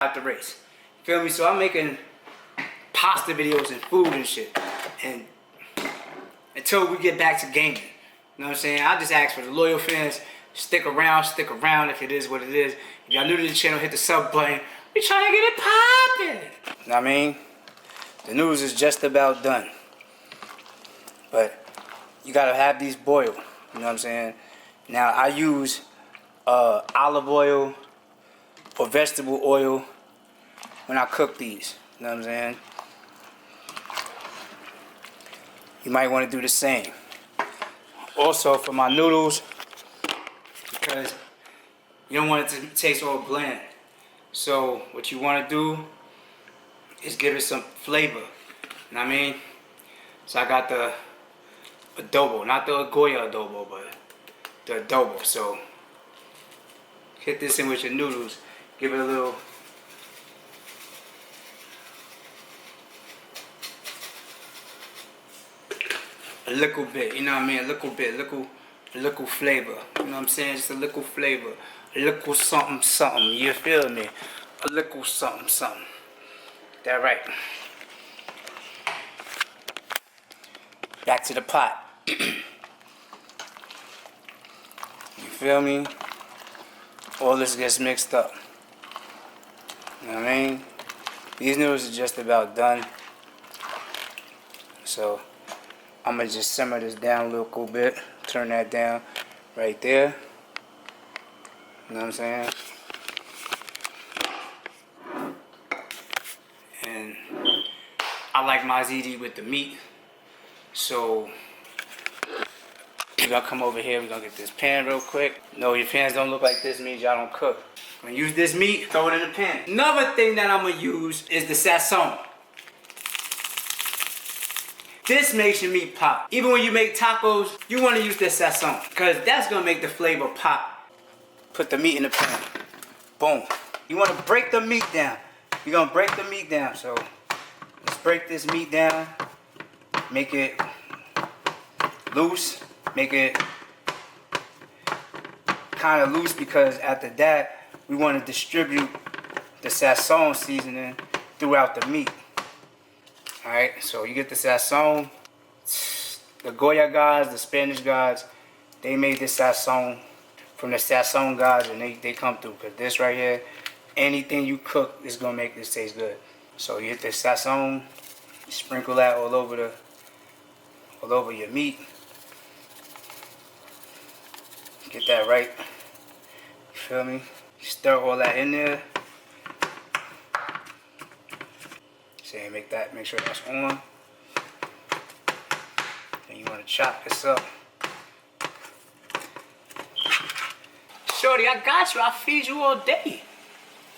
At the race. Feel me? So I'm making pasta videos and food and shit. And until we get back to gaming. You know what I'm saying? I just ask for the loyal fans, stick around if it is what it is. If y'all new to the channel, hit the sub button. We trying to get it poppin'. You know what I mean? The noodles is just about done. But you gotta have these boiled. You know what I'm saying? Now I use olive oil or vegetable oil when I cook these. You know what I'm saying? You might want to do the same. Also for my noodles, because you don't want it to taste all bland. So what you want to do is give it some flavor. You know what I mean? So I got the adobo, not the Goya adobo, but the adobo. So hit this in with your noodles. Give it a little bit, you know what I mean? A little flavor. You know what I'm saying? Just a little flavor. A little something, something. You feel me? A little something, something. That right. Back to the pot. You feel me? All this gets mixed up. You know what I mean? These noodles are just about done. So I'm gonna just simmer this down a little bit. Turn that down right there. You know what I'm saying? And I like my ziti with the meat. So we're gonna come over here, we're gonna get this pan real quick. No, your pans don't look like this means y'all don't cook. When you use this meat, throw it in the pan. Another thing that I'm gonna use is the sazon. This makes your meat pop. Even when you make tacos, you wanna use this sazon, because that's gonna make the flavor pop. Put the meat in the pan. Boom. You wanna break the meat down. You're gonna break the meat down. So let's break this meat down. Make it loose. Make it kind of loose, because after that, we want to distribute the sazon seasoning throughout the meat. Alright, so you get the sazon. The Goya guys, the Spanish guys, they made this sazon from the sazon guys, and they come through. Because this right here, anything you cook is going to make this taste good. So you get the sazon, sprinkle that all over your meat. Get that right. You feel me? Stir all that in there. Say make sure that's on. Then you want to chop this up. Shorty, I got you. I'll feed you all day.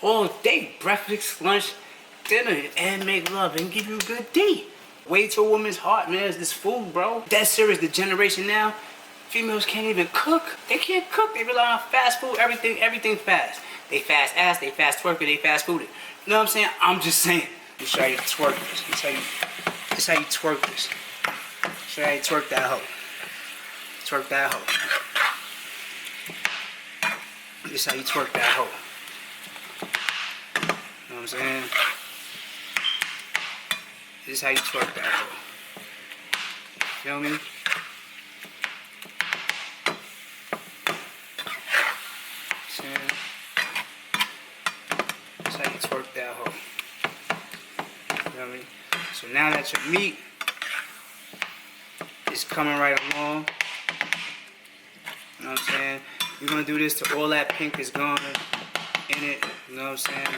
All day. Breakfast, lunch, dinner, and make love and give you a good day. Way to a woman's heart, man, is this food, bro. That serious. The generation now, females can't even cook. They can't cook. They rely on fast food, everything fast. They fast ass, they fast twerk it, they fast food it. You know what I'm saying? I'm just saying. Let me show you twerk this. This how you twerk this. Show you how you twerk that hoe. Twerk that hoe. This how you twerk that hoe. You know what I'm saying? This is how you twerk that hoe. Feel me? That's how you twerk that hoe. Feel me? So now that your meat is coming right along, you know what I'm saying? You're gonna do this till all that pink is gone in it. You know what I'm saying?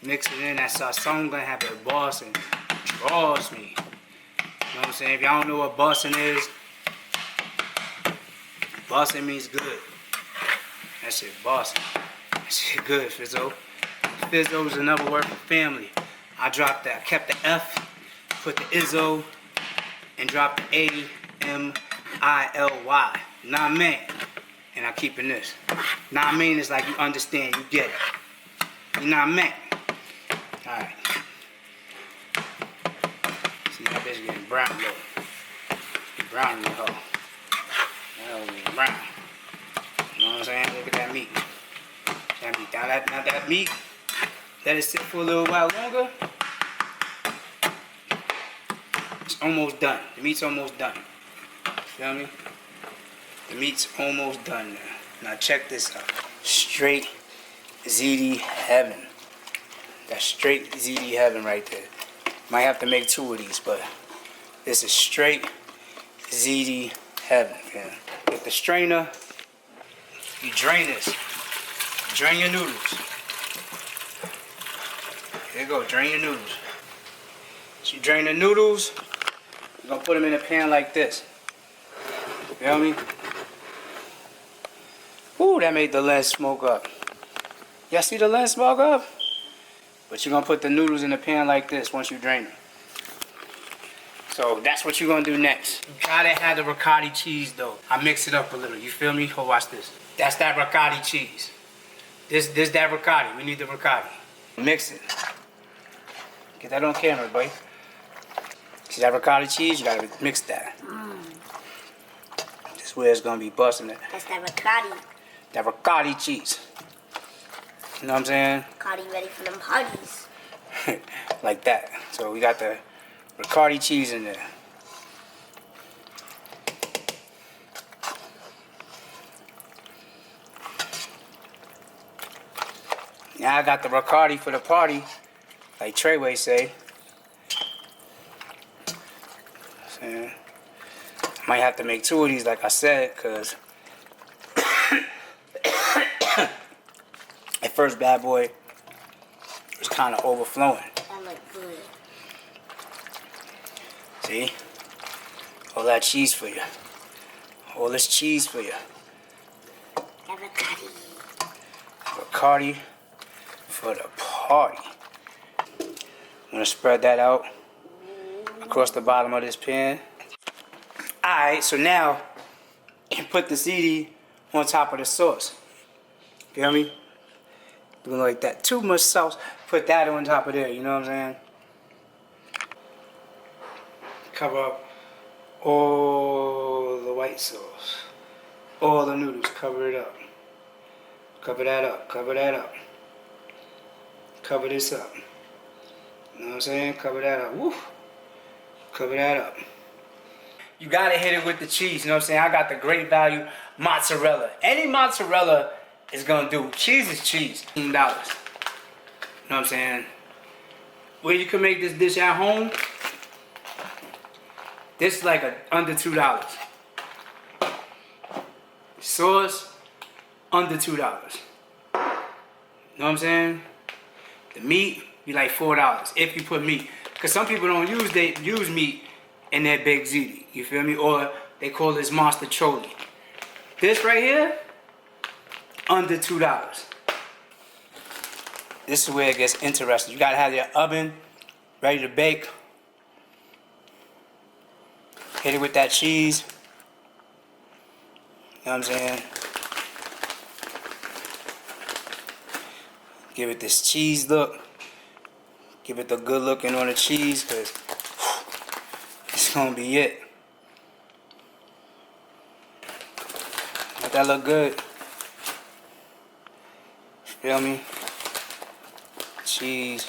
Mix it in. That sazon gonna have that boss and draws me. You know what I'm saying? If y'all don't know what bossing is, bossing means good. That shit bossing. That shit good, Fizzo. Fizzo is another word for family. I kept the F, put the Izzo, and dropped the A-M-I-L-Y. Nah, man. And I'm keeping this. Nah, man is like you understand, you get it. You know what I mean? Alright. See, that bitch getting brown low. Brown in the hoe. That hoe getting brown. You know what I'm saying? Look at that meat. That meat. Now that meat Let it sit for a little while longer. It's almost done. The meat's almost done. Feel me? The meat's almost done now. Now check this out. Straight ziti heaven. That's straight ziti heaven right there. Might have to make 2 of these, but this is straight ziti heaven. Yeah. With the strainer, you drain this. Drain your noodles. There you go, drain your noodles. So you drain the noodles, you're gonna put them in a pan like this. You feel me? Ooh, that made the lens smoke up. Y'all see the lens smoke up? But you're gonna put the noodles in the pan like this once you drain them. So that's what you're gonna do next. You gotta have the ricotta cheese though. I mix it up a little, you feel me? Oh, watch this. That's that ricotta cheese. This that ricotta, we need the ricotta. Mix it. Get that on camera, boy. See that ricotta cheese? You gotta mix that. This is where it's gonna be busting it. That's that ricotta. That ricotta cheese. You know what I'm saying? Ricotta ready for them parties. Like that. So we got the ricotta cheese in there. Now I got the ricotta for the party, like Treyway say. Might have to make 2 of these, like I said, cause at first bad boy was kind of overflowing. That look good. See, all that cheese for you. All this cheese for you. Ricotta. Ricotta for the party. I'm gonna spread that out across the bottom of this pan. Alright, so now you put the ziti on top of the sauce. Feel me? Doing like that. Too much sauce, put that on top of there, you know what I'm saying? Cover up all the white sauce. All the noodles, cover it up. Cover that up, cover that up. Cover this up. You know what I'm saying? Cover that up. Woo! Cover that up. You gotta hit it with the cheese, you know what I'm saying? I got the great value mozzarella. Any mozzarella is gonna do. Cheese is cheese. $15. You know what I'm saying? Where you can make this dish at home, this is like under $2. Sauce, under $2. You know what I'm saying? The meat be like $4 if you put meat. Cause some people don't use meat in their baked ziti, you feel me? Or they call this mosticholli. This right here, under $2. This is where it gets interesting. You gotta have your oven ready to bake. Hit it with that cheese. You know what I'm saying? Give it this cheese look. Give it the good looking on the cheese, cause it's gonna be it. Let that look good. Feel me? Cheese.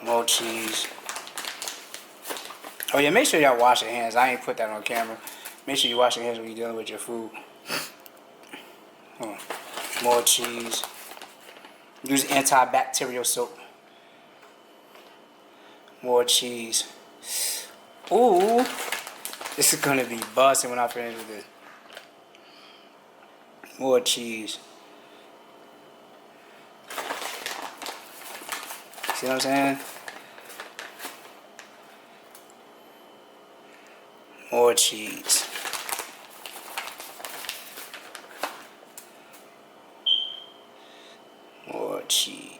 More cheese. Oh yeah, make sure y'all wash your hands. I ain't put that on camera. Make sure you wash your hands when you're dealing with your food. More cheese. Use antibacterial soap. More cheese. Ooh. This is gonna be busting when I finish with this. More cheese. See what I'm saying? More cheese. More cheese.